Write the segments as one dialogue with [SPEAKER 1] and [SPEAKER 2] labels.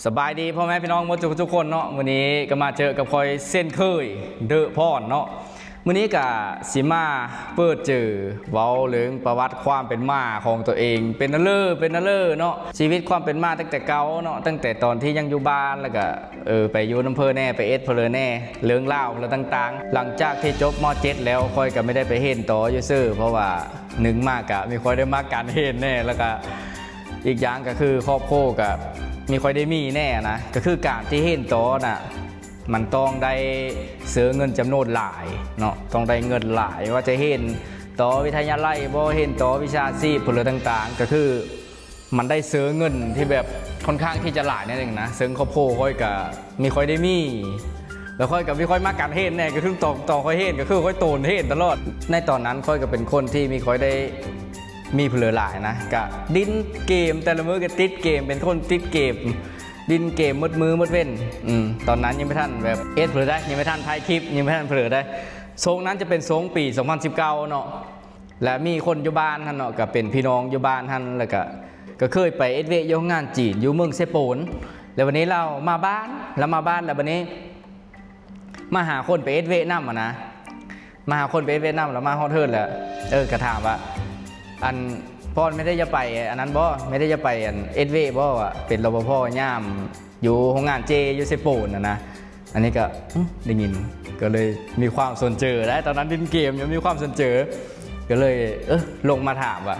[SPEAKER 1] สบายดีพ่อแม่พี่น้องมดทุกคนเนาะวันนี้ก็มาเจอกับคอยเส้นเคยเดอะพ่อนเนาะวันนี้กับสิมาเปิดเจอเว้าเรื่องประวัติความเป็นมาของตัวเองเป็นนั่นเลยเนาะชีวิตความเป็นมาตั้งแต่เก่าเนาะตั้งแต่ตอนที่ยังอยู่บ้านแล้วก็ไปอยู่อำเภอแน่ไปเอสเพลแน่เรื่องเล่าแล้วต่างๆหลังจากที่จบม.7แล้วคอยก็ไม่ได้ไปเห็นต่ออยู่ซื่อเพราะว่าหนึ่งมากกะมีคอยได้มากการเห็นแน่แล้วก็อีกอย่างก็คือครอบครัวกับมีค่อยได้มีแน่นะก็คือการที่เห็นโตน่ะมันต้องได้เสือเงินจำนวนหลายเนาะต้องได้เงินหลายว่าจะเห็นต่อวิทยาลัยบ่เห็นต่อวิชาชีพผลต่างๆก็คือมันได้เสือเงินที่แบบค่อนข้างที่จะหลายนั่นเองนะซึ่งครอบครัวค่อยกับมีค่อยได้มีแล้วค่อยกับมีค่อยมากการเห็นแน่ก็คือต่อค่อยเห็นก็คือค่อยโตนเห็นตลอดในตอนนั้นค่อยก็เป็นคนที่มีค่อยได้มีเผลอหลายนะกะดิ้นเกมแต่ละมือก็ติดเกมเป็นคนติดเกมดิ้นเกมมืดมือมืดเว้นตอนนั้นยังไม่ทันแบบเผลอได้ยังไม่ทันถ่ายคลิปยังไม่ทันเผลอได้ทรงนั้นจะเป็นทรงปี 2019 เนาะและมีคนอยู่บ้านท่านเนาะก็เป็นพี่น้องอยู่บ้านท่านแล้วก็เคยไปเวโยงงานจีนอยู่เมืองเซโปนแล้ววันนี้เรามาบ้านแล้ววันนี้มาหาคนไปเวน้ำนะมาหาคนไปเวน้ำแล้วมาฮอดเทิร์นแหละกระถามว่าอันพ่อไม่ได้จะไปอันนั้นบ่ไม่ได้จะไปอันบ่อ่ะเป็นรปภย่ามอยู่โรงงานเจอยู่เซโปนนะอันนี้ก็ได้ยินก็เลยมีความสนเจอแล้วตอนนั้นดินเกมยังมีความสนเจอก็เลยลงมาถามว่า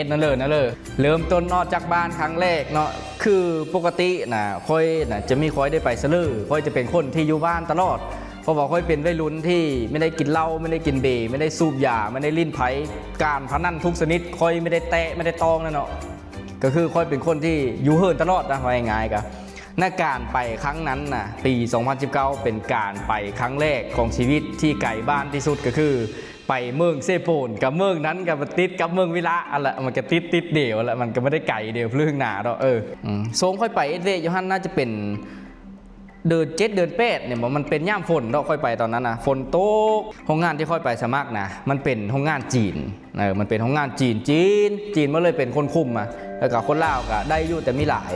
[SPEAKER 1] นั่นเลยเริ่มต้นนอกจากบ้านครั้งแรกเนาะคือปกตินะค่อยนะจะมีค่อยได้ไปซะเลยค่อยจะเป็นคนที่อยู่บ้านตลอดเพราะว่าค่อยเป็นวัยรุ่นที่ไม่ได้กินเหล้าไม่ได้กินเบย์ไม่ได้สูบยาไม่ได้ลิ้นไผ่การพนันทุกชนิดค่อยไม่ได้แตะไม่ได้ตองนั่นเนาะก็คือค่อยเป็นคนที่อยู่เฮิร์นตลอดนะว่าง่ายๆกันในการไปครั้งนั้นนะปี 2019 เป็นการไปครั้งแรกของชีวิตที่ไกลบ้านที่สุดก็คือไปเมืองเซโปนกับเมืองนั้นกับติดกับเมืองวิระอะไรมันก็ติดเดียวแล้วมันก็ไม่ได้ไกลเดียวเรื่องหนาเนาะโซงค่อยไปยูฮันน่าจะเป็นเดือน7 เดือน8เนี่ยมันเป็นย่ามฝนเราค่อยไปตอนนั้นนะฝนตกโรงงานที่ค่อยไปสมัครนะมันเป็นโรงงานจีนมันเป็นโรงงานจีนมาเลยเป็นคนคุมมาแล้วก็คนลาวก็ได้อยู่แต่มีหลาย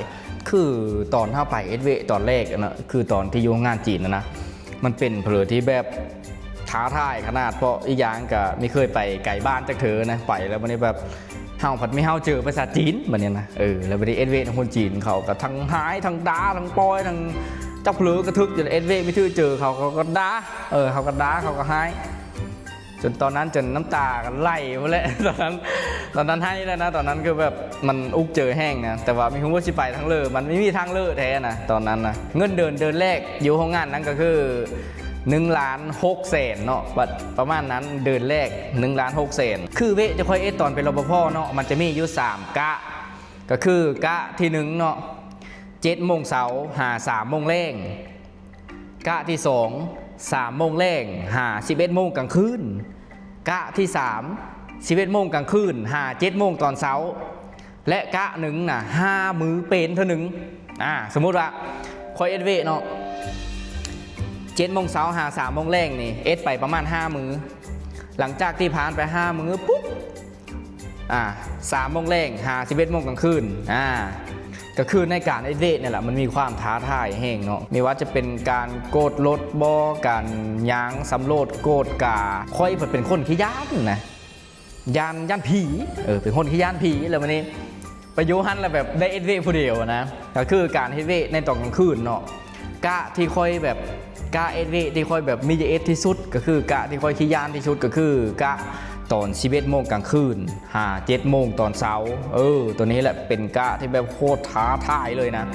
[SPEAKER 1] คือตอนเข้าไปตอนแรกนะคือตอนที่อยู่โรงงานจีนนะมันเป็นเพลอที่แบบท้าทายขนาดเพราะอีกอย่างก็ไม่เคยไปไกลบ้านจากเธอนะไปแล้ววันนี้แบบเฮาผัดไม่เฮาเจอภาษาจีนแบบนี้นะแล้ววันนี้ของคนจีนเขาก็ทั้งหายทั้งด่าทั้งปอยทั้งจับเผลอกระทึกจนไม่ชื่อเจอเขาก็ด่าเขาก็ด่าเขาก็หายจนตอนนั้นจนน้ำตากันไหลหมดเลยตอนนั้นให้แล้วนะตอนนั้นคือแบบมันอุกเจอแห้งนะแต่ว่ามีคนว่าสิไปทั้งเลอมันไม่มีทางเลอแท้นะตอนนั้นนะเงินเดือนแรกอยู่ห้องงานนั้นก็คือ1,600,000เนาะประมาณนั้นเดือนแรก1,600,000คือเวจะค่อยตอนเป็นรปภเนาะมันจะมีอยู่3กะก็คือกะที่1เนาะ7 โมงเช้าหา3 โมงแรงกะที่2 3 โมงแรงหา11 โมงกลางคืนกะที่3 11 โมงกลางคืนหา7 โมงตอนเช้าและกะหนึ่งน่ะ5 มื้อเป็นเท่านึงสมมุติว่าค่อยเวเนาะ7 โมงเช้าหา3 โมงแรงนี่ไปประมาณ5 มื้อหลังจากที่ผ่านไป5 มื้อปุ๊บ3 โมงแรงหา11 โมงกลางคืนก็คือในการเนี่ยแหละมันมีความท้าทายแห้งเนาะไม่ว่าจะเป็นการโกดรถการย้างสำโรดโกดกาค่อยเป็นคนขี้ย้านนะย่านผีเป็นคนขี้ย้านผีแล้ววันนี้ไปโยฮันแล้วแบบได้ผู้เดียวนะก็คือการในตอนกลางคืนเนาะกะที่ค่อยแบบกะที่ค่อยแบบมีที่สุดก็คือกะที่ค่อยขี้ย้านที่สุดก็คือกะตอน11 โมงกลางคืน7 โมงตอนเช้าตัวนี้แหละเป็นกะที่แบบโคตรท้าทายเลยนะ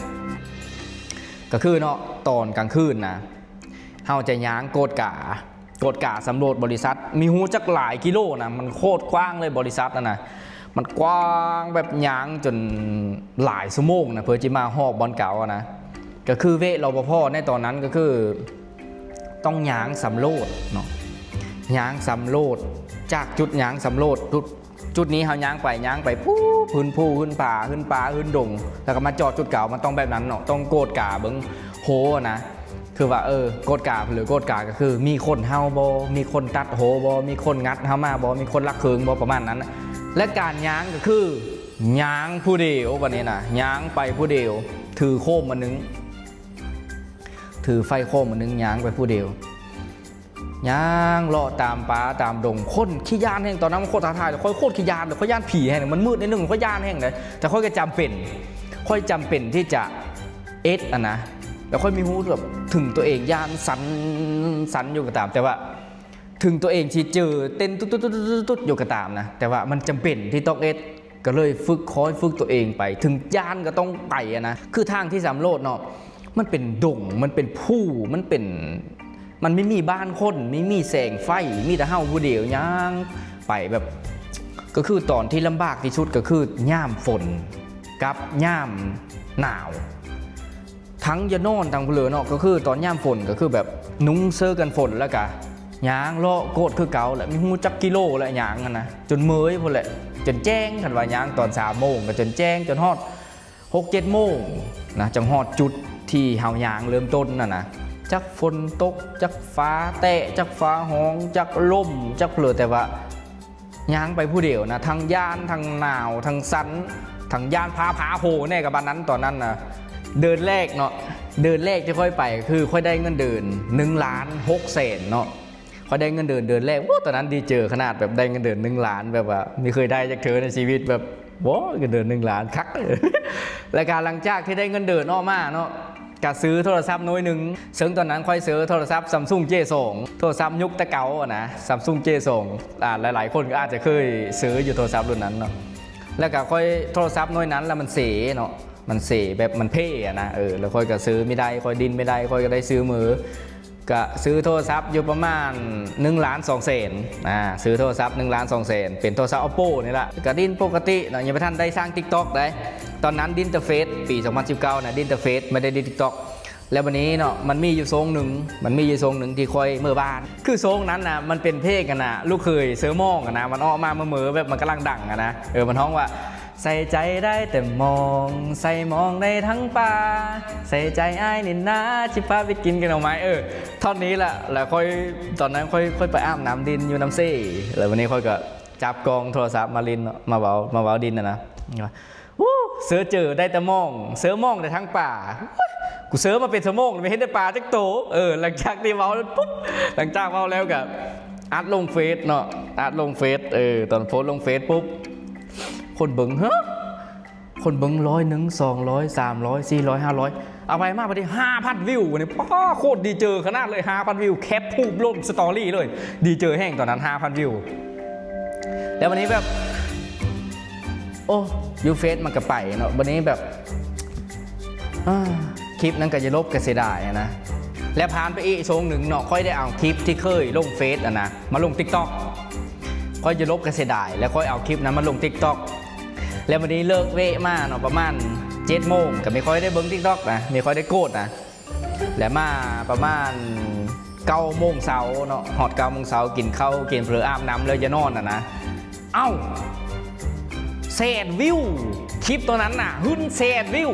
[SPEAKER 1] ก็คือเนาะตอนกลางคืนนะเฮาจะย้างโกดกาสำรวจบริษัทมีหูจักหลายกิโลนะมันโคตรกว้างเลยบริษัทนะมันกว้างแบบย้างจนหลายชั่วโมงนะเพื่อจะมาหอบบอลเก่านะก็คือเวรปภในตอนนั้นก็คือต้องย้างสำรวจเนาะย้างสำรวจจากจุดย้างสำรวจจุดนี้เขาย้างไปปุ๊บขึ้นภูขึ้นป่าขึ้นดงแล้วก็มาจอดจุดเก่ามันต้องแบบนั้นเนาะต้องโกดกาเบิ้งโหนะคือว่าโกดกาหรือโกดกาก็คือมีคนเฮาบอมีคนตัดโหบอมีคนงัดเฮามาบอมีคนลักเคิงบอประมาณนั้นและการย้างก็คือย้างผู้เดียววันนี้นะย้างไปผู้เดียว ถือโคมมานึงถือไฟโคมมานึงย่างไปผู้เดียวย่างเลาะตามป่าตามดงคนขี้ยานแห่งตอนนั้นมันโคตรท้าทายเลยค่อยโคตรขี้ยานเลยค่อยย่านผีแห่งมันมืดนิดนึงค่อยย่านแห่งเลยแต่ค่อยก็จำเป็นที่จะนะแล้วค่อยมีหูแบบถึงตัวเองย่านสันอยู่ก็ตามแต่ว่าถึงตัวเองที่เจอเต้นตุ๊ดอยู่ก็ตามนะแต่ว่ามันจำเป็นที่ต้องก็เลยฝึกตัวเองไปถึงย่านก็ต้องไปนะคือทางที่สามโลดเนาะมันเป็นดงมันเป็นผู้มันไม่มีบ้านคนไม่มีแสงไฟมีแต่เฮาผู้เดียวย่างไปแบบก็คือตอนที่ลำบากที่สุดก็คือย่ามฝนกับย่ามหนาวทั้งยานอนทั้งเพลือเนาะก็คือตอนย่ามฝนก็คือแบบนุ้งเสื้อกันฝนแล้วก็ย่างเลาะโกดคือเก่าแหละมีหูจักกิโลแล้วย่างนะจนเมยพอแหละจนแจ้งกันว่าย่างตอน3 โมงก็จนแจ้งจนฮอด6-7 โมงนะจังฮอดจุดที่เฮาย่างเริ่มต้นนะจักฝนตกจักฟ้าแตะจักฟ้าห้องจักลมจักเพลือแต่ว่าย่างไปผู้เดียวนะทั้งย่านทั้งหนาวทั้งสันทั้งย่านผาโหแน่กับบ้านนั้นตอนนั้นนะเดินแรกเนาะเดินแรกที่ค่อยไปคือค่อยได้เงินเดิน1,600,000เนาะค่อยได้เงินเดินแรกตอนนั้นดีเจอขนาดแบบได้เงินเดิน1,000,000แบบว่าไม่เคยได้จากเธอในชีวิตแบบเงินเดิน1,000,000คักและการหลังจากที่ได้เงินเดินออกมาเนาะก็ซื้อโทรศัพท์น้อยหนึ่งซึ่งตอนนั้นค่อยซื้อโทรศัพท์ Samsung J2 โทรศัพท์ยุคตะเก่านะ Samsung J2 หลายๆคนก็อาจจะเคยซื้ออยู่โทรศัพท์รุ่นนั้นเนาะแล้วก็ค่อยโทรศัพท์น้อยนั้นแล้วมันเสียเนาะมันเสียแบบมันเพ่นะแล้วค่อยก็ซื้อไม่ได้ค่อยดินไม่ได้ค่อยก็ได้ซื้อมือก็ซื้อโทรศัพท์อยู่ประมาณ1,200,000ซื้อโทรศัพท์1,200,000เป็นโทรศัพท์ Oppo นี่แหละก็ดินปกติเนาะยังไม่ทันได้สร้าง TikTok ได้ตอนนั้นดินเตอร์เฟซปี2019นะดินเตอร์เฟซไม่ได้ดิน TikTok แล้ววันนี้เนาะมันมีอยู่ทรงหนึ่งที่ค่อยเมื่อบ้านคือทรงนั้นนะมันเป็นเพลงกันนะลูกเคยเสือมองกันนะมันออกมาเมื่อแบบมันกำลังดังกันนะมันท้องว่าใส่ใจได้แต่มองใส่มองได้ทั้งป่าใส่ใจอ้ายนี่นะชิพาไปกินกันเอาไหมท่อนนี้แหละแล้วค่อยตอนนั้นค่อยไปอาบน้ำดินอยู่น้ำเซ่แล้ววันนี้ค่อยก็จับกองโทรศัพท์มาลินมาเบาดินนะเสือเจอได้แต่มองเสือมองได้ทั้งป่ากูเสือมาเป็นสมองไม่เห็นได้ป่าจักโตหลังจากที่เบาปุ๊บหลังจากเบาแล้วกับอัดลงเฟซเนาะอัดลงเฟซตอนโพสลงเฟซปุ๊บคนเบิ้งคนเบิ้ง100 200 300 400 500เอาไปมากไปที่5,000 วิววันนี้ป้าโคตรดีเจอขนาดเลย5,000 วิวแคปรูปลงสตอรี่เลยดีเจอแห้งตอนนั้น5,000 วิวแล้ววันนี้แบบยูเฟซมันก็ไปเนาะวันนี้แบบคลิปนั้นก็จะลบก็เสียดายนะและผ่านไปอีกช่วงหนึ่งเนาะค่อยได้เอาคลิปที่เคยลงเฟซนะมาลง TikTok ค่อยจะลบก็เสียดายแล้วค่อยเอาคลิปนั้นมาลง TikTok แล้ววันนี้เลิกเวะมาเนาะประมาณ7 โมงก็ไม่ค่อยได้เบิ้ง TikTok นะไม่ค่อยได้โกดนะแล้วมาประมาณ9 โมงเช้าเนาะหอด9 โมงเช้ากินข้าวกินเผลออาบน้ำเลยจะนอนนะ100,000 วิวคลิปตัวนั้นน่ะ100,000 วิว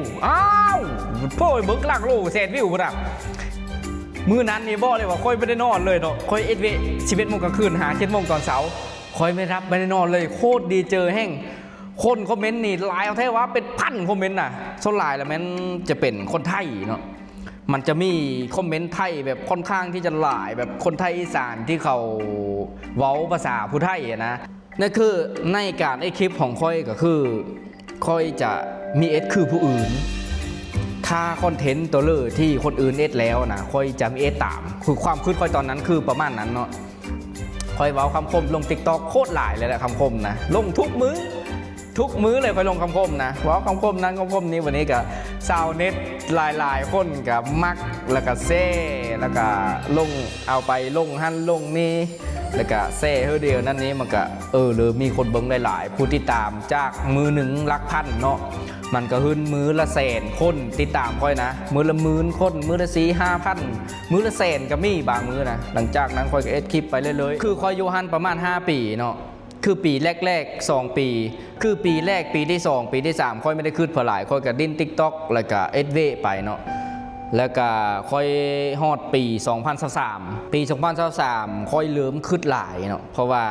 [SPEAKER 1] พ่อเบิ้งหลักโล100,000 วิวครับมือนั้นนี่บอกเลยว่าค่อยไม่ได้นอนเลยเนาะค่อย11 โมงกลางคืน7 โมงตอนเช้าค่อยไม่ได้นอนเลยโคตรดีเจอแห้งคนคอมเมนต์นี่ไลน์เอาแท้ว่าเป็นพันคอมเมนต์น่ะส่วนไลน์แล้วมันจะเป็นคนไทยเนาะมันจะมีคอมเมนต์ไทยแบบค่อนข้างที่จะหลายแบบคนไทยอีสานที่เขาเว้าภาษาผู้ไทยนะนั่นคือในการคลิปของค่อยก็คือค่อยจะมีคือผู้อื่นถ้าคอนเทนต์ตัวเลอที่คนอื่นแล้วนะค่อยจะมีตามคือความคิดค่อยตอนนั้นคือประมาณนั้นเนาะค่อยเว้าคำคมลง TikTok โคตรหลายเลยแหละคำคมนะลงทุกมื้อเลยค่อยลงคำคมนะเว้าคำคมนั้นคำคมนี้วันนี้กับชาวเน็ตหลายคนกับมักแล้วก็เซ่แล้วก็ลงเอาไปลงหั่นลงนี่แล้วก็เซ่เดียวนั่นนี้มันก็หรือมีคนเบิ่งหลายผู้ติดตามจากมือหนึ่งหลักพันเนาะมันก็ขึ้นมือละ100,000 คนติดตามค่อยนะมือละ10,000 คนมือละ4-5,000มือละ100,000ก็มีบางมือนะหลังจากนั้นค่อยก็คลิปไปเรื่อยๆคือค่อยอยู่หันประมาณ5 ปีเนาะคือปีแรกๆ2 ปีคือปีแรกปีที่2ปีที่3ค่อยไม่ได้ขึ้นเผาหลายค่อยก็ดิ้น TikTok แล้วก็ไปเนาะแล้วก็ค่อยฮอดปี2023ปี2023ค่อยเริ่มขึ้นหลายเนาะเพราะว่า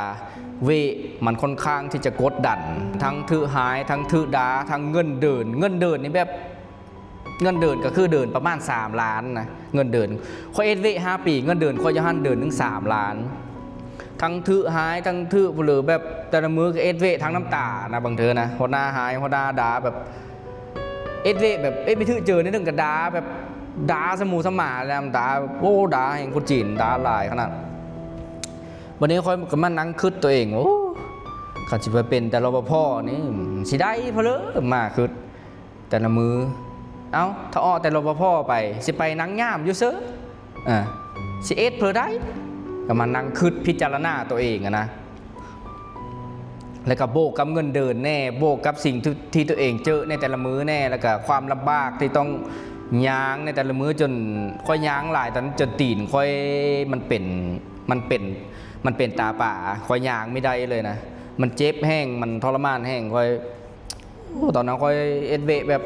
[SPEAKER 1] มันค่อนข้างที่จะกดดันทั้งถือหายทั้งถือดาทั้งเงินเดินนี่แบบ เงินเดือนก็คือเดือนประมาณ3 ล้านนะเงินเดือนค่อยเอสเว5 ปีเงินเดือนค่อยจะหันเดือนถึง3 ล้านทั้งถือหายทั้งถือหรือแบบแต่ละมือก็เอสเวทั้งน้ำตานะบางเธอนะหัวหน้าหายหัวหน้าด่าแบบเอสเวแบบไม่ถือเจอในเรื่องกับด่าแบบด่าสมูสมาแล้วด่าโอ้ด่าแห่งคนจีนด่าหลายขนาดวันนี้ค่อยก็มานั่งคิดตัวเองโอ้เขาจะไปเป็นแต่รปภนี่สิได้เพลอมาคือแต่ละมือเอาถ้าอ้อแต่รปภไปสิไปนั่งย่ามอยู่เซอสิเอสเพลอได้ก็มานั่งคิดพิจารณาตัวเองนะแล้วก็โบกกับเงินเดินแน่โบกกับสิ่งที่ตัวเองเจอในแต่ละมือแน่แล้วก็ความลำบากที่ต้องย้างในแต่ละมือจนค่อยย้างหลายตอนจนตีนค่อยมันเป็นตาป่าค่อยย้างไม่ได้เลยนะมันเจ็บแห้งมันทรมานแห้งค่อยตอนนั้นค่อยเอสเวแบบ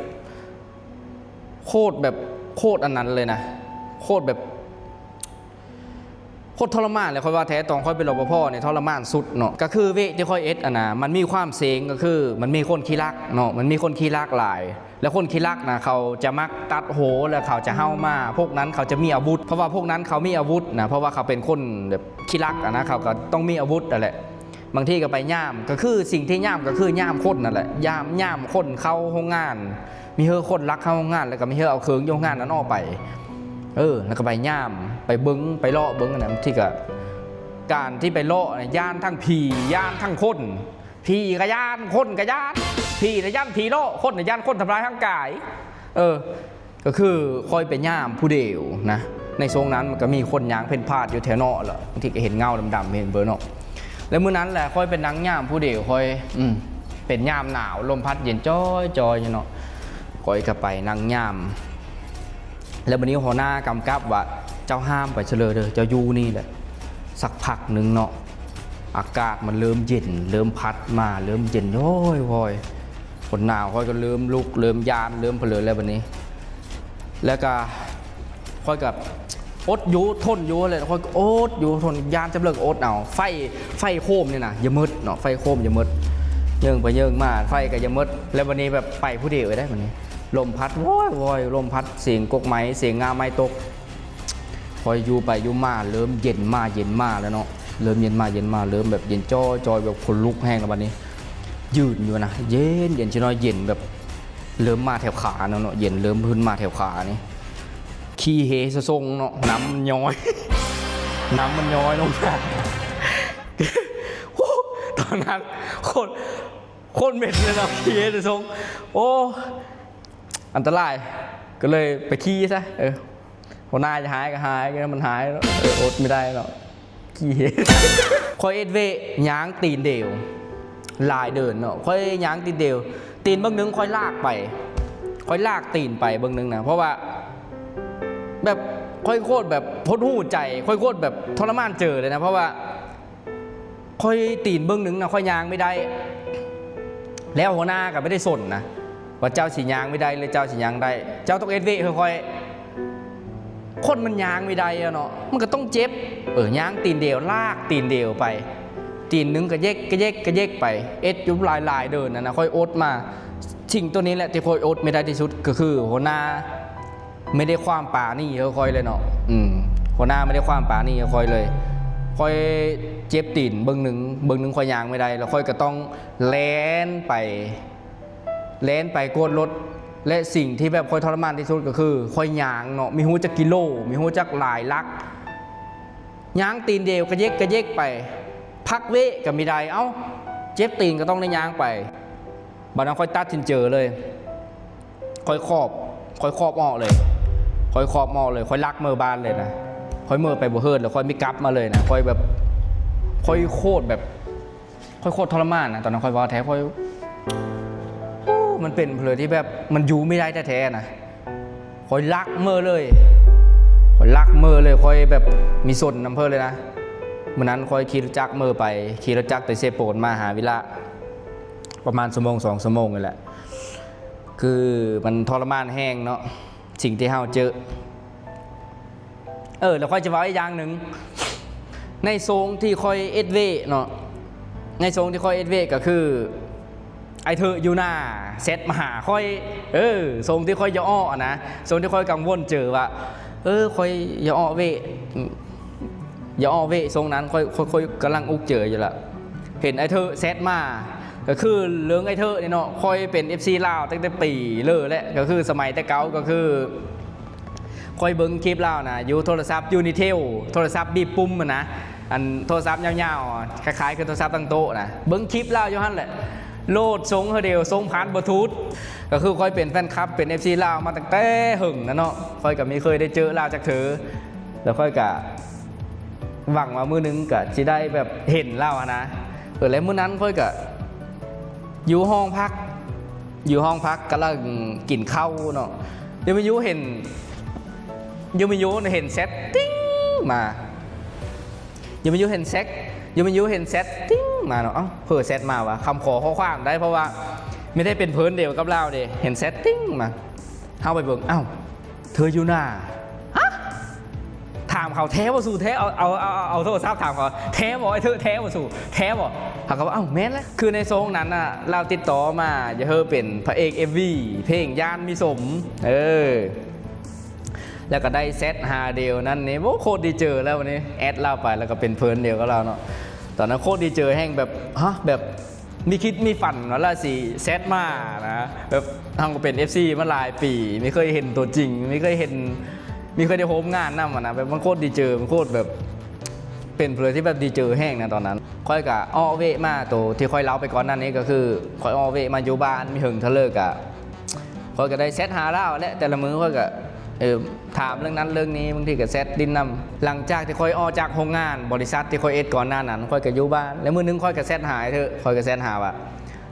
[SPEAKER 1] โคตรอันนั้นเลยนะโคตรทรมานเลยค่อยว่าแท้ตอนค่อยเป็นรปภเนี่ยทรมานสุดเนาะก็คือเวที่ค่อยเอสนะมันมีความเสงก็คือมันมีคนขี้รักเนาะมันมีคนขี้รักหลายแล้วคนขี้รักนะเขาจะมักตัดโหแล้วเขาจะเฮ้ามาพวกนั้นเขาจะมีอาวุธเพราะว่าพวกนั้นเขามีอาวุธนะเพราะว่าเขาเป็นคนแบบขี้รักนะเขาก็ต้องมีอาวุธนั่นแหละบางที่ก็ไปย่ามก็คือสิ่งที่ย่ามก็คือย่ามคนนั่นแหละย่ามคนเข้าห้องงานมีเฮอคนรักเข้าห้องงานแล้วก็มีเฮอเอาเคืองโยงงานนั้นออกไปแล้วก็ไปย่ามไปเบิ้งไปเลาะเบิ้งนะที่ก็การที่ไปเลาะย่านทั้งผีย่านทั้งคนผีกระย่านคนกระย่านผีกระย่านผีเลาะคนกระย่านคนทำร้ายร่างกายก็คือคอยไปย่ามผู้เดียวนะในโซนนั้นมันก็มีคนยางเพ่นพาดอยู่แถวเนาะแหละบางทีก็เห็นเงาดำๆเห็นเบอร์เนาะแล้วมื้อนั้นแหละคอยเป็นนังย่ามผู้เดียวคอยเป็นย่ามหนาวลมพัดเย็นจ้อยเนาะคอยก็ไปนั่งย่ามแล้ววันนี้หัวหน้ากำกับว่าเจ้าห้ามไปเฉลยเด้อเจ้าอยู่นี่แหละสักพักหนึ่งเนาะอากาศมันเริ่มเย็นเริ่มพัดมาเริ่มเย็นโอ้ยพอยคนหนาวค่อยก็เริ่มลุกเริ่มยานเริ่มเพลินแล้ววันนี้แล้วก็ค่อยกับอดอยู่ทนอยู่เลยค่อยอดอยู่ทนยานจะเลิกอดเอาไฟโคมเนี่ยนะอย่ามืดเนาะไฟโคมอย่ามืดเยิงไปเยิงมาไฟก็อย่ามืดแล้ววันนี้แบบไปผู้เดียวได้วันนี้ลมพัดวอยลมพัดเสียงกกไม้เสียงงาไม้ตกคอยอยู่ไปอยู่มาเริ่มเย็นมาแล้วเนาะเริ่มเย็นมาเริ่มแบบเย็นจอยแบบคนลุกแห้งแล้ววันนี้ยืนอยู่นะเย็นชิน้อยเย็นแบบเริ่มมาแถวขาเนาะเย็นเริ่มพื้นมาแถวขานี่ขี้เฮสะทรงเนาะน้ำมันย้อยน้ำมันย้อยลงมาตอนนั้นคนเม็ดเลยนะขี้เฮสะทรงโอ้อันตรายก็เลยไปขี้ซะหัวหน้าจะหายก็หายมันหายแล้วอดไม่ได้หรอกขี้เฮคอยเอสเวย้างตีนเดียวลายเดินเนาะค่อยย้างตีนเดียวตีนเบื้องนึงค่อยลากไปค่อยลากตีนไปเบื้องนึงนะเพราะว่าแบบค่อยโคตรแบบพดหูใจค่อยโคตรแบบทรมานเจอเลยนะเพราะว่าค่อยตีนเบื้องนึงนะค่อยย้างไม่ได้แล้วหัวหน้าก็ไม่ได้สนนะว่าเจ้าสียางไม่ได้เลยเจ้าสียางได้เจ้าต้องเอสเวค่อยคนมันยางไม่ได้เนาะมันก็ต้องเจ็บยางตีนเดียวลากตีนเดียวไปตีนนึงก็เย็กไปเอสยุบลายเดินนะค่อยอดมาสิ่งตัวนี้แหละที่ค่อยอดไม่ได้ที่สุดก็คือหัวหน้าไม่ได้ความป่านี่ค่อยเลยเนาะหัวหน้าไม่ได้ความป่านี่ค่อยเลยค่อยเจ็บตีนเบื้องหนึ่งค่อยยางไม่ได้แล้วค่อยก็ต้องแล่นไปโกดรถและสิ่งที่แบบค่อยทรมานที่สุดก็คือค่อยยางเนาะมีหูจักกิโลมีหูจักหลายลักยางตีนเดียวกระเยกไปพักเวะก็ไม่ได้เอ้าเจ็บตีนก็ต้องได้ยางไปบัดนั้นค่อยตัดทินเจอเลยค่อยครอบออกเลยค่อยลักเมื่อบานเลยนะค่อยเมื่อไปบ่เฮิร์ดแล้วค่อยไม่กลับมาเลยนะค่อยแบบค่อยโคตรทรมานนะตอนนั้นค่อยว่าแท้ค่อยมันเป็นเพลที่แบบมันอยู่ไม่ได้แท้ๆนะคอยลักเมื่อเลยคอยแบบมีส่วนน้ำเพลเลยนะเมื่อนั้นคอยขี่รถจักรเมื่อไปขี่รถจักรแต่เซโปนมาหาวิละประมาณ2 ชั่วโมงนี่แหละคือมันทรมานแห้งเนาะสิ่งที่เฮาเจอแล้วค่อยจะว่าอีกอย่างหนึ่งในโซงที่คอยเอสเวเนาะในโซงที่คอยเอสเวก็คือ ไอเธออยู่หน้าเซตมาหาค่อยทรงที่ค่อยย่อนะทรงที่ค่อยกังวลเจอว่าค่อยย่อเวทรงนั้นค่อยกำลังอุกเจออยู่ละเห็นไอเธอเซตมาก็คือเรื่องไอเธอเนี่ยเนาะค่อยเป็น FC ลาวตั้งแต่ปีเลยแหละก็คือสมัยแต่เก่าก็คือค่อยเบิ้งคลิปลาวนะอยู่โทรศัพท์ยูนิเทลโทรศัพท์บีบปุ่มนะอันโทรศัพท์ยาวๆคล้ายๆคือโทรศัพท์ตั้งโต๊ะนะเบิ้งคลิปลาวอยู่หั่นแหละโลดทรงเดียวทรงผ่านบลูทูธก็คือค่อยเป็นแฟนคลับเป็น FC ลาวมาตั้งแต่หึงนะเนาะค่อยกับมีเคยได้เจอลาวจากเธอแล้วค่อยกับหวังว่ามื้อนึงก็จะได้แบบเห็นลาวนะแล้วมื้อนั้นค่อยกับอยู่ห้องพักกำลังกินข้าวเนาะเดี๋ยวมายุเห็นเซตติ้งมาเห็นเซตติ้งมาเนาะเผื่อเซตมาวะคำขอข้อความได้เพราะว่าไม่ได้เป็นเพิ่นเดียวกับเราเดเห็นเซตติ้งมาเข้าไปเบิ่งเธออยู่หน้าถามเขาแท้ว่าสู่แท้เอาโทรศัพท์ถามเขาแท้บอกไอ้เธอแท้ว่าสู่แท้บอกเขาว่าแม่นแล้วคือในทรงนั้นน่ะเราติดต่อมาจะเป็นพระเอก MV เพลงย่านมีสมแล้วก็ได้เซตหาเดียวนั่นนี่โคตรดีเจอแล้ววันนี้แอดเล่าไปแล้วก็เป็นเพิ่นเดียวกับเราเนาะตอนนั้นโคตรดีเจอแห้งแบบแบบมีคิดมีฝันว่าละสิเซตมานะแบบทำก็เป็น FC มาหลายปีไม่เคยเห็นตัวจริงไม่เคยได้โฮมงานนั่นนะแบบมันโคตรดีเจอมันโคตรแบบเป็นเพลย์ที่แบบดีเจอแห้งนะตอนนั้นค่อยกะเวมาตัวที่ค่อยเล่าไปก่อนหน้านี้ก็คือค่อยเวมาอยู่บ้านมีหึงทะเลกะค่อยก็ได้เซตหาเล่าและแต่ละมื้อค่อยก็ถามเรื่องนั้นเรื่องนี้บางทีก็เซตดินนำหลังจากที่ค่อยออกจากโรงงานบริษัทที่ค่อยก่อนหน้านั้นค่อยก็อยู่บ้านแล้วมื้อนึงค่อยก็เซตหายเถอะค่อยก็เซตหาว่า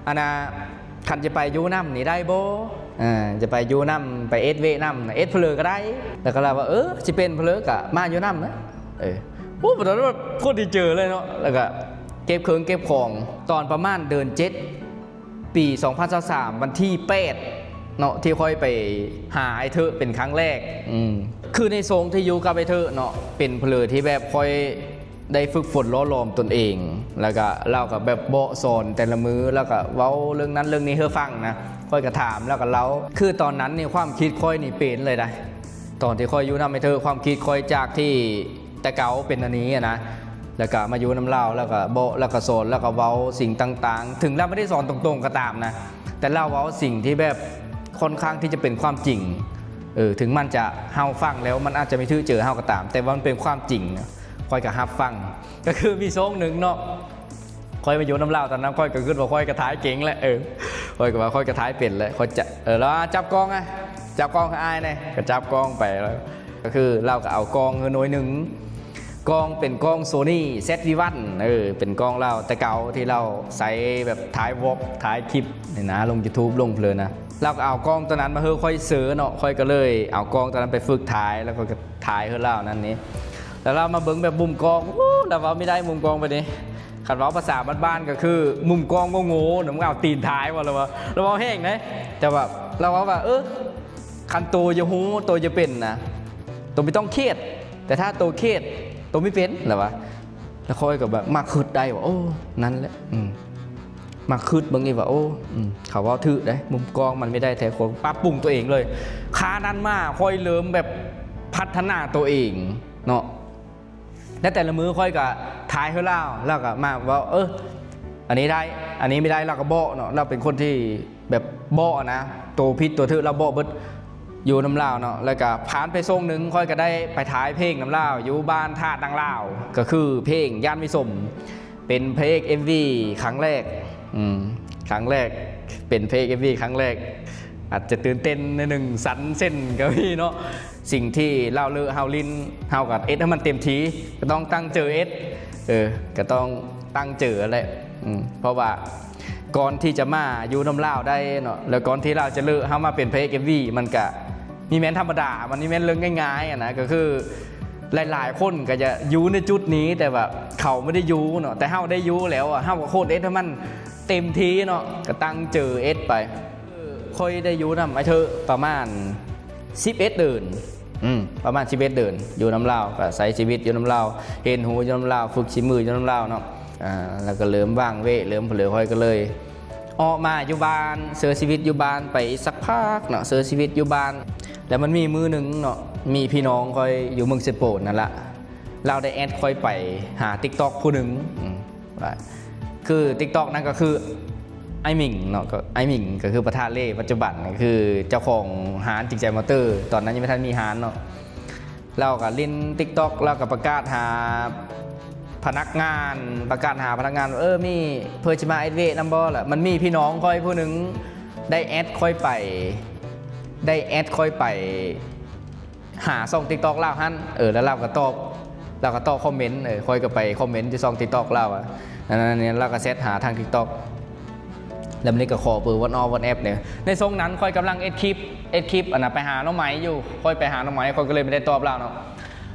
[SPEAKER 1] อันน่ะคันจะไปยูน้ำนี่ได้บ่จะไปยูน้ำไปเวน้ำเพลอก็ได้แล้วก็เราว่าจะเป็นเพลอกะมายูน้ำนะโอ้ตอนนั้นแบบโคตรดีเจอเลยเนาะแล้วก็เก็บของตอนประมาณเดือน7 ปี 2023 วันที่8เนาะที่ค่อยไปหาไอเธอเป็นครั้งแรกคือในทรงที่อยู่กับไอเธอเนาะเป็นเพลอที่แบบค่อยได้ฝึกฝนล้อหลอมตนเองแล้วก็เล่ากับแบบเบาสอนแต่ละมื้อแล้วก็เว้าเรื่องนั้นเรื่องนี้ให้ฟังนะค่อยก็ถามแล้วก็เล่าคือตอนนั้นนี่ความคิดค่อยนี่เปลี่ยนเลยนะตอนที่ค่อยอยู่นำไอเธอความคิดค่อยจากที่แต่เก่าเป็นอันนี้นะแล้วก็มาอยู่น้ำเล่าแล้วก็โบแล้วก็สอนแล้วก็เว้าสิ่งต่างๆถึงเราไม่ได้สอนตรงๆก็ตามนะแต่เล่าเว้าสิ่งที่แบบค่อนข้างที่จะเป็นความจริงถึงมันจะเฮาฟังแล้วมันอาจจะไม่ถือเจอเฮาก็ตามแต่ว่ามันเป็นความจริงค่อยกับฮับฟังก็คือมีโซ่หนึ่งเนาะค่อยมาอยู่น้ำเล่าตอนนั้นค่อยก็ขึ้นว่าค่อยกระท้ายเก่งแล้วค่อยก็ว่าค่อยกระท้ายเป็นแล้วค่อยจะแล้วจับกองไงจับกองให้อายเนี่ยก็จับกองไปแล้วก็คือเราก็เอากองหน่วยหนึ่งกองเป็นกองโซนี่เซตวีวันเป็นกองเราแต่เก่าที่เราใส่แบบถ่ายวอล์กถ่ายคลิปเนี่ยนะลง YouTube ลงเพลินนะเราก็เอากองตัวนั้นมาค่อยเสือเนาะค่อยก็เลยเอากองตัวนั้นไปฝึกถ่ายแล้วก็ถ่ายให้เล่านั่นนี้แล้วเรามาเบิ้งแบบมุมกองแต่ว่าไม่ได้มุมกองไปนี่ขัดว่าภาษาบ้านๆก็คือมุมกองโง่ๆหนุ่มเอาตีนท้ายว่าเราว่าแห้งนะแต่ว่าเราว่าคันตัวจะหูตัวจะเป็นนะตัวไม่ต้องเครียดแต่ถ้าตัวเครียดตัวไม่เป็นหรอวะแล้วค่อยกับแบบมาคืดได้ว่านั่นแหละมาคืดบางทีว่าเขาว่าถือได้มุมกองมันไม่ได้แต่คนปรับปรุงตัวเองเลยค้านั้นมาค่อยเริ่มแบบพัฒนาตัวเองเนาะและแต่ละมือค่อยกับทายให้เล่าแล้วก็มาว่าอันนี้ได้อันนี้ไม่ได้เราก็เบาเนาะเราเป็นคนที่แบบเบานะตัวพิษตัวถือเราเบาเบิดอยู่น้ำเล่าเนาะแล้วก็ผ่านไปทรงหนึ่งค่อยก็ได้ไปถ่ายเพลงน้ำเล่าอยู่บ้านท่าดังเล่าก็คือเพลงย่านวิสมเป็นเพลง MV ครั้งแรกเป็นเพลง MV ครั้งแรกอาจจะตื่นเต้นในหนึ่งสันเส้นก็มีเนาะสิ่งที่เล่าเลือเฮาลินเฮากับให้มันเต็มทีก็ต้องตั้งเจอก็ต้องตั้งเจออะไรเพราะว่าก่อนที่จะมาอยู่น้ำเล่าได้เนาะแล้วก่อนที่เราจะเลือกเฮามาเป็นเพลง MV มันก็มีแม้นธรรมดามันมีแม้นเรื่องง่ายๆนะก็คือหลายๆคนก็จะอยู่ในจุดนี้แต่แบบเขาไม่ได้อยู่เนาะแต่เฮาได้อยู่แล้วเฮากับโคตรให้มันเต็มทีเนาะก็ตั้งเจอไปค่อยได้อยู่นำไอ้เธอประมาณ11 เดือนประมาณ11 เดือนอยู่น้ำเล่าก็ใช้ชีวิตอยู่น้ำเล่าเห็นหูอยู่น้ำเล่าฝึกชิมืออยู่น้ำเล่าเนาะแล้วก็เริ่มว่างเริ่มเผลอค่อยก็เลย ออกมาอยู่บ้านเสือชีวิตอยู่บ้านไปสักพักเนาะเสือชีวิตอยู่บ้านแล้วมันมีมือหนึ่งเนาะมีพี่น้องคอยอยู่เมืองเซโปนนั่นแหละเราได้แอดคอยไปหา TikTok ผู้หนึ่งคือ TikTok นั่นก็คือไอหมิงเนาะก็ไอหมิงก็คือประธานเล่ปัจจุบันคือเจ้าของฮานจิงใจมอเตอร์ตอนนั้นยังไม่ทันมีฮานเนาะเราก็เล่น TikTok เราก็ประกาศหาพนักงานมีเพอร์ชิมาเอเวนัมเบอร์แหละมันมีพี่น้องคอยผู้หนึ่งได้แอดคอยไปหาซ่อง TikTok เล่าฮั่นแล้วเราก็ตอบคอมเมนต์คอยก็ไปคอมเมนต์ที่ซ่อง TikTok เล่านั่นนี่เราก็เซตหาทาง TikTok แล้วมันนี่ก็ขอเบอร์วันแอปเนี่ยในทรงนั้นคอยกำลังเอ็ดคลิปไปหาน้องไหมอยู่คอยไปหาน้องไหมคอยก็เลยไม่ได้ตอบเราเนาะ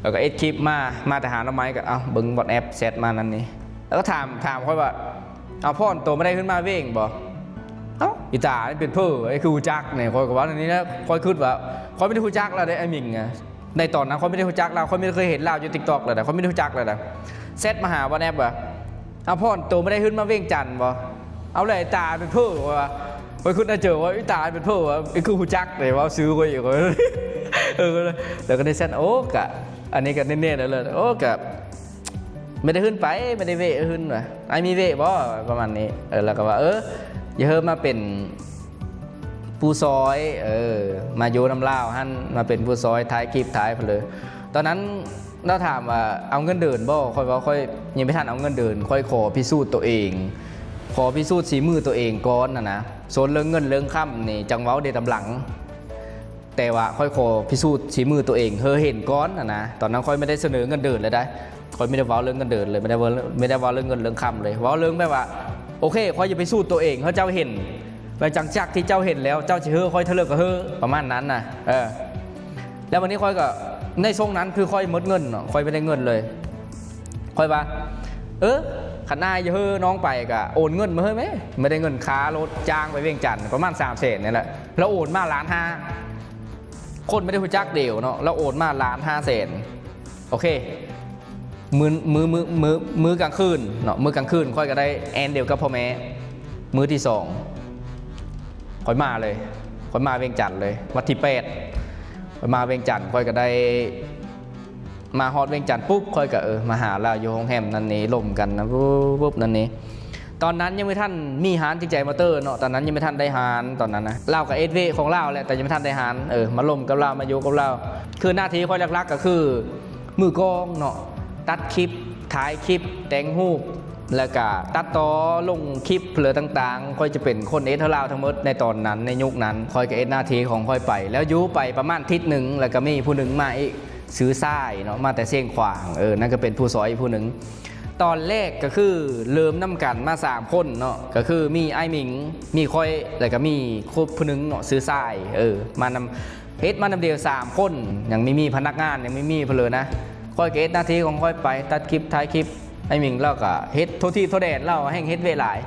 [SPEAKER 1] แล้วก็เอ็ดคลิปมาแต่หาน้องไหมก็เบิ้งวันแอปเซตมานั่นนี่แล้วก็ถามคอยว่าพ่อตัวไม่ได้ขึ้นมาเว้งบอกอีตาเป็นเพื่อไอ้คือฮูจักเนี่ยคอยกับว่าอันนี้นะคอยคิดว่าคอยไม่ได้ฮูจักเราได้ไอ้มิงไงในตอนนั้นคอยไม่ได้ฮูจักเราคอยไม่เคยเห็นเราอยู่ TikTok เลยแต่คอยไม่ได้ฮูจักเลยนะเซตมาหาวันแอปว่าพ่อตัวไม่ได้ขึ้นมาเว้งจันบอกเอาเลยตาเป็นเพื่อว่าไปคุณได้เจอว่าตาเป็นเพื่อว่าไอ้คือฮูจักเลยว่าซื้อไว้อยู่แล้วก็ได้เซตกะอันนี้ก็เน้นๆเลยกะไม่ได้ขึ้นไปไม่ได้เวะขึ้นว่ะไอ้มีเวะบ่ประมาณนี้แล้วก็ว่าอย่าเพิ่มมาเป็นผู้ซอยมาโยน้ำเล่าฮั่นมาเป็นผู้ซอยท้ายคลิปท้ายไปเลยตอนนั้นเราถามว่าเอาเงินเดินบ่ค่อยว่าค่อยยังไม่ทันเอาเงินเดินค่อยขอพิสูจน์ตัวเองขอพิสูจน์สีมือตัวเองก่อนนะโซนเรื่องเงินเรื่องค่ำนี่จังเว้าเดตำหลังแต่ว่าค่อยขอพิสูจน์สีมือตัวเองเห็นก้อนนะตอนนั้นค่อยไม่ได้เสนอเงินเดินเลยได้ค่อยไม่ได้เว้าเรื่องเงินเดินเลยไม่ได้เว้าเรื่องเงินเรื่องค่ำเลยเว้าเรื่องแบบว่าโอเคค่อยจะไปสู้ตัวเองเขาเจ้าเห็นไปจังจักที่เจ้าเห็นแล้วเจ้าจะค่อยทะเลาะกับประมาณนั้นนะแล้ววันนี้ค่อยก็ในทรงนั้นคือค่อยมดเงินค่อยไม่ได้เงินเลยค่อยว่าขันหน้าจะน้องไปก็โอนเงินมาไหมไม่ได้เงินค้ารถจ้างไปเวียงจันทร์ประมาณ300,000นี่แหละแล้วโอนมา1,500,000คนไม่ได้รู้จักเดียวเนาะแล้วโอนมา1,500,000โอเคมือกลางคืนเนาะมือกลางคืนค่อยก็ได้แอนเดียวกับพ่อแม่มือที่2ค่อยมาเลยค่อยมาเวียงจันทร์เลยวันที่8ค่อยมาเวียงจันทร์ค่อยก็ได้มาฮอดเวียงจันทร์ปุ๊บค่อยก็มาหาเราอยู่ห้องแฮมนั่นนี่ล่มกันนะปุ๊บนั่นนี่ตอนนั้นยังไม่ท่านมีฮานจิงใจมอเตอร์เนาะตอนนั้นยังไม่ท่านได้ฮานตอนนั้นนะเล่ากับเอสเวของเล่าแหละแต่ยังไม่ท่านได้ฮานมาล่มกับเรามาโยกับเราคือหน้าที่ค่อยหลักๆก็คือมือกองเนาะตัดคลิปถ่ายคลิปแต่งรูปแล้วก็ตัดต่อลงคลิปเพลอต่างๆค่อยจะเป็นคนเอสเท่าเราทั้งหมดในตอนนั้นในยุคนั้นค่อยกับเอสหน้าที่ของค่อยไปแล้วยุไปประมาณทิศหนึ่งแล้วก็มีผู้หนึ่งมาอีกซื้อทรายเนาะมาแต่เสียงขวางนั่นก็เป็นผู้ซอยผู้หนึ่งตอนแรกก็คือเริ่มน้ำกันมา3คนเนาะก็คือมีไอหมิงมีค่อยแล้วก็มีครบผู้หนึ่งเนาะซื้อทรายมานำเฮ็ดมานำเดียว3คนยังไม่มีพนักงานยังไม่มีเพลอนะค่อยเกตหน้าที่ของค่อยไปตัดคลิปถ่ายคลิปไอหมิงเล่าก็เฮ็ดโทษที่โทษแดดเล่าแห้งเฮ็ดเวหลาย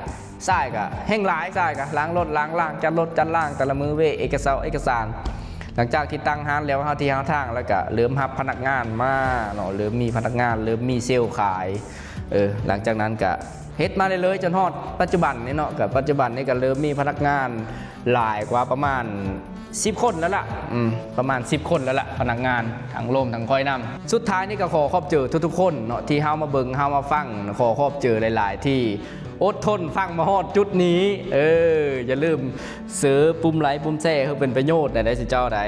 [SPEAKER 1] ทรายก็แห้งหลายทรายก็ล้างรถล้างล่างจัดรถจัดล่างแต่ละมือเวเอกสารหลังจากที่ตั้งฮานแล้วเฮาที่เฮาทางแล้วก็เริ่มรับพนักงานมาเนาะเริ่มมีพนักงานเริ่มมีเซลล์ขายหลังจากนั้นก็เฮ็ดมาเลยจนฮอดปัจจุบันนี้เนาะกับปัจจุบันนี้ก็เริ่มมีพนักงานหลายกว่าประมาณ10 คนแล้วล่ะประมาณ10 คนแล้วล่ะพนักงานทั้งลมทั้งคอยนำสุดท้ายนี่ก็ขอขอบเจอทุกๆคนเนาะที่เฮามาเบิ่งเฮามาฟังขอขอบเจอหลายๆที่อดทนฟังมาฮอดจุดนี้อย่าลืมซื้อปุ่มไลค์ปุ่มแชร์เพื่อเป็นประโยชน์ได้สิเจ้าได้